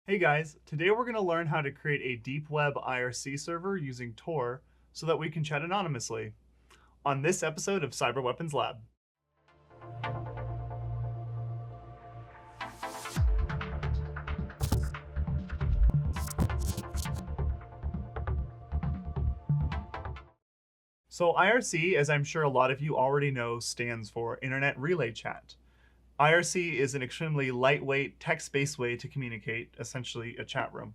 Hey guys, today we're going to learn how to create a deep web IRC server using Tor so that we can chat anonymously on this episode of Cyber Weapons Lab. So IRC, as I'm sure a lot of you already know, stands for Internet Relay Chat. IRC is an extremely lightweight, text-based way to communicate, essentially a chat room.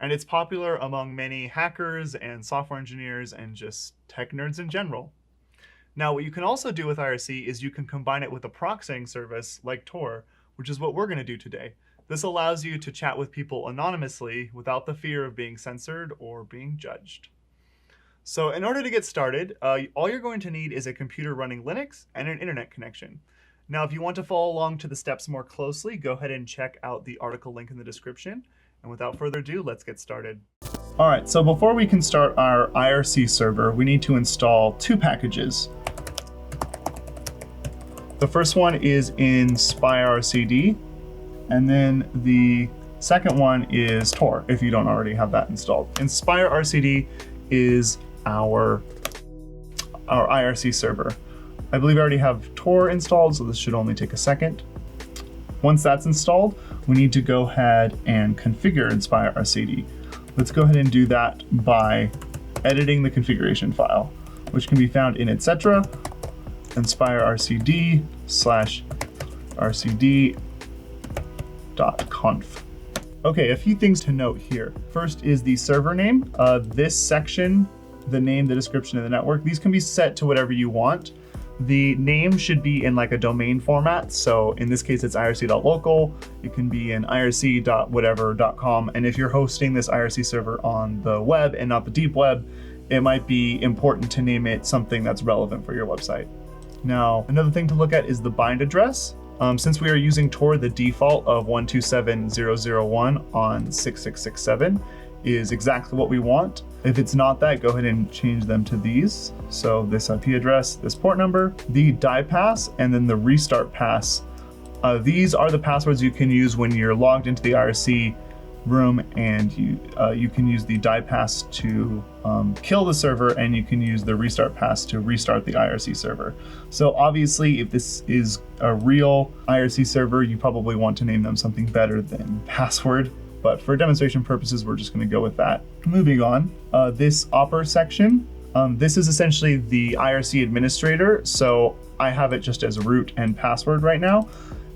And it's popular among many hackers and software engineers and just tech nerds in general. Now, what you can also do with IRC is you can combine it with a proxying service like Tor, which is what we're going to do today. This allows you to chat with people anonymously without the fear of being censored or being judged. So in order to get started, all you're going to need is a computer running Linux and an internet connection. Now, if you want to follow along to the steps more closely, go ahead and check out the article link in the description. And without further ado, let's get started. All right, so before we can start our IRC server, we need to install two packages. The first one is InspireRCD, and then the second one is Tor, if you don't already have that installed. InspireRCD is our IRC server. I believe I already have Tor installed, so this should only take a second. Once that's installed, we need to go ahead and configure InspireRCD. Let's go ahead and do that by editing the configuration file, which can be found in etc. inspirercd/rcd.conf. Okay, a few things to note here. First is the server name. This section, the name, the description, and the network, these can be set to whatever you want. The name should be in like a domain format. So in this case, it's irc.local. It can be in irc.whatever.com. And if you're hosting this IRC server on the web and not the deep web, it might be important to name it something that's relevant for your website. Now, another thing to look at is the bind address. Since we are using Tor, the default of 127.0.0.1 on 6667 is exactly what we want. If it's not that, go ahead and change them to these. So this IP address, this port number, the die pass, and then the restart pass. These are the passwords you can use when you're logged into the IRC room, and you can use the die pass to kill the server, and you can use the restart pass to restart the IRC server. So obviously, if this is a real IRC server, you probably want to name them something better than password. But for demonstration purposes, we're just going to go with that. Moving on, this oper section, this is essentially the IRC administrator. So I have it just as root and password right now.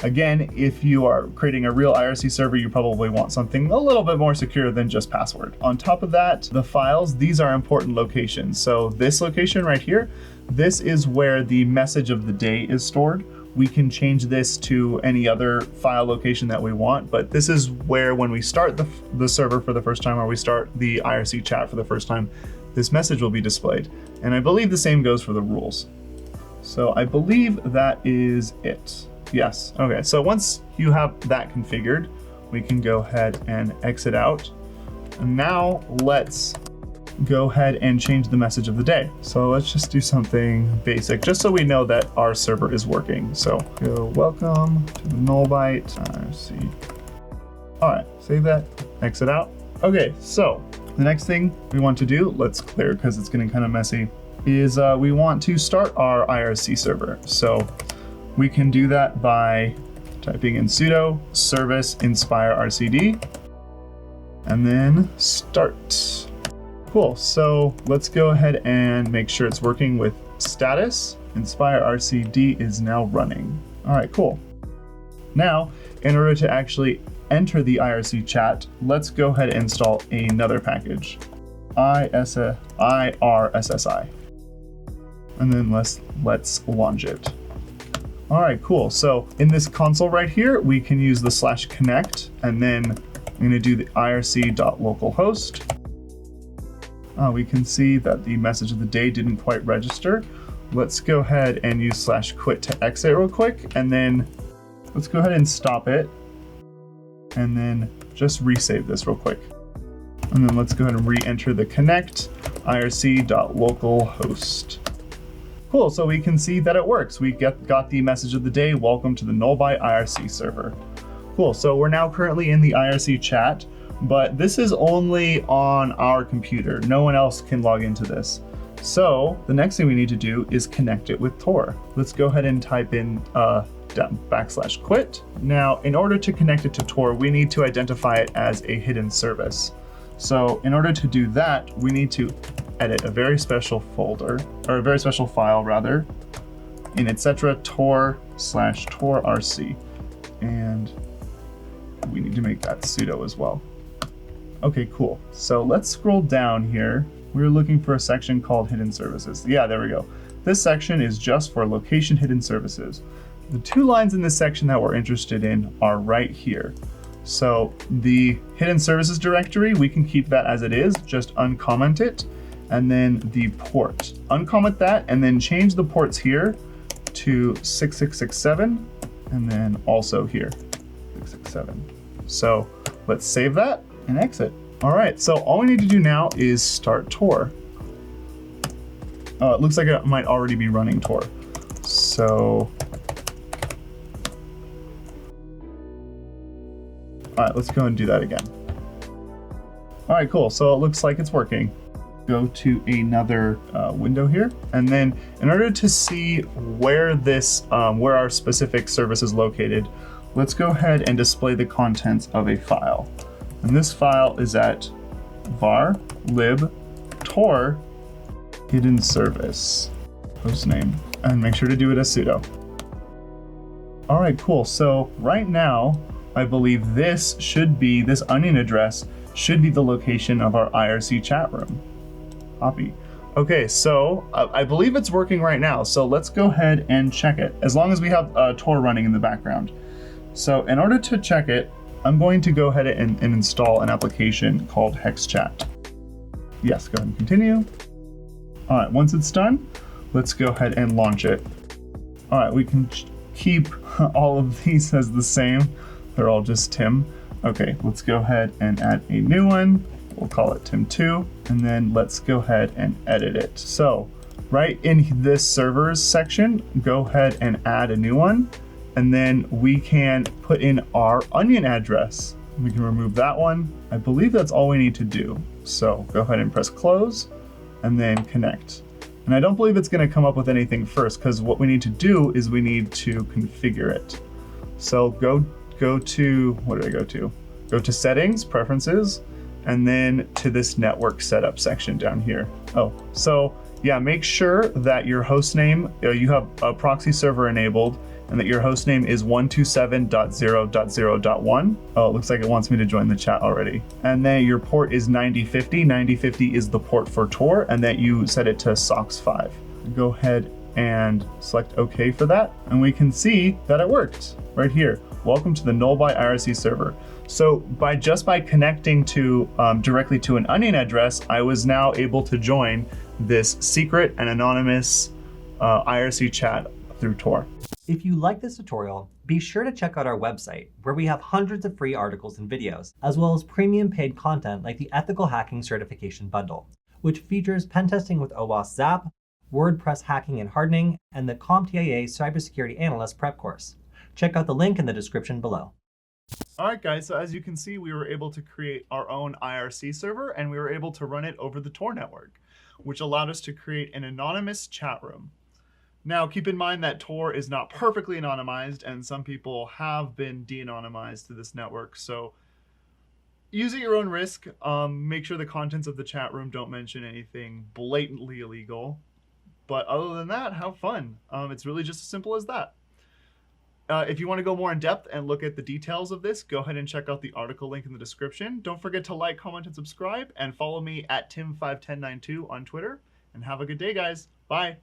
Again, if you are creating a real IRC server, you probably want something a little bit more secure than just password. On top of that, the files, these are important locations. So this location right here, this is where the message of the day is stored. We can change this to any other file location that we want, but this is where when we start the server for the first time, or we start the IRC chat for the first time, this message will be displayed. And I believe the same goes for the rules. So I believe that is it. Yes, okay, so once you have that configured, we can go ahead and exit out. And now let's go ahead and change the message of the day. So let's just do something basic, just so we know that our server is working. So go welcome to the Null Byte IRC. All right, save that, exit out. Okay, so the next thing we want to do, let's clear because it's getting kind of messy, is we want to start our IRC server. So we can do that by typing in sudo service inspirercd and then start. Cool, so let's go ahead and make sure it's working with status. InspireRCD is now running. All right, cool. Now, in order to actually enter the IRC chat, let's go ahead and install another package, IRSSI. And then let's launch it. All right, cool. So in this console right here, we can use the /connect, and then I'm gonna do the irc.localhost. We can see that the message of the day didn't quite register. Let's go ahead and use /quit to exit real quick, and then let's go ahead and stop it, and then just resave this real quick. And then let's go ahead and re-enter the connect irc.localhost. Cool, so we can see that it works. We got the message of the day, welcome to the Null Byte IRC server. Cool, so we're now currently in the IRC chat, but this is only on our computer. No one else can log into this. So the next thing we need to do is connect it with Tor. Let's go ahead and type in /quit. Now, in order to connect it to Tor, we need to identify it as a hidden service. So in order to do that, we need to edit a very special folder, or a very special file rather, in etc tor/torrc. And we need to make that sudo as well. Okay, cool. So let's scroll down here. We're looking for a section called hidden services. Yeah, there we go. This section is just for location hidden services. The two lines in this section that we're interested in are right here. So the hidden services directory, we can keep that as it is, just uncomment it. And then the port, uncomment that, and then change the ports here to 6667, and then also here, 667. So let's save that and exit. All right, so all we need to do now is start Tor. It looks like it might already be running Tor. So, all right, let's go and do that again. All right, cool, so it looks like it's working. Go to another window here, and then in order to see where this, where our specific service is located, let's go ahead and display the contents of a file. And this file is at var lib tor hidden service hostname, and make sure to do it as sudo. All right, cool. So right now, I believe this onion address should be the location of our IRC chat room. Copy. Okay, so I believe it's working right now. So let's go ahead and check it, as long as we have Tor running in the background. So in order to check it, I'm going to go ahead and install an application called HexChat. Yes, go ahead and continue. All right, once it's done, let's go ahead and launch it. All right, we can keep all of these as the same. They're all just Tim. Okay, let's go ahead and add a new one. We'll call it Tim2, and then let's go ahead and edit it. So right in this servers section, go ahead and add a new one. And then we can put in our onion address. We can remove that one. I believe that's all we need to do. So go ahead and press close and then connect. And I don't believe it's gonna come up with anything first, because what we need to do is we need to configure it. So go to, what did I go to? Go to settings, preferences, and then to this network setup section down here. Oh, so yeah, make sure that your host name, you have a proxy server enabled, and that your host name is 127.0.0.1. Oh, it looks like it wants me to join the chat already. And then your port is 9050. 9050 is the port for Tor, and that you set it to SOCKS 5. Go ahead and select OK for that, and we can see that it worked right here. Welcome to the Null Byte IRC server. So by connecting to directly to an onion address, I was now able to join this secret and anonymous IRC chat through Tor. If you like this tutorial, be sure to check out our website, where we have hundreds of free articles and videos, as well as premium paid content like the Ethical Hacking Certification Bundle, which features pen testing with OWASP Zap, WordPress hacking and hardening, and the CompTIA Cybersecurity Analyst Prep course. Check out the link in the description below. All right, guys, so as you can see, we were able to create our own IRC server, and we were able to run it over the Tor network, which allowed us to create an anonymous chat room. Now, keep in mind that Tor is not perfectly anonymized, and some people have been de-anonymized to this network. So use at your own risk. Make sure the contents of the chat room don't mention anything blatantly illegal. But other than that, have fun. It's really just as simple as that. If you want to go more in depth and look at the details of this, go ahead and check out the article link in the description. Don't forget to like, comment, and subscribe, and follow me at Tim51092 on Twitter. And have a good day, guys. Bye.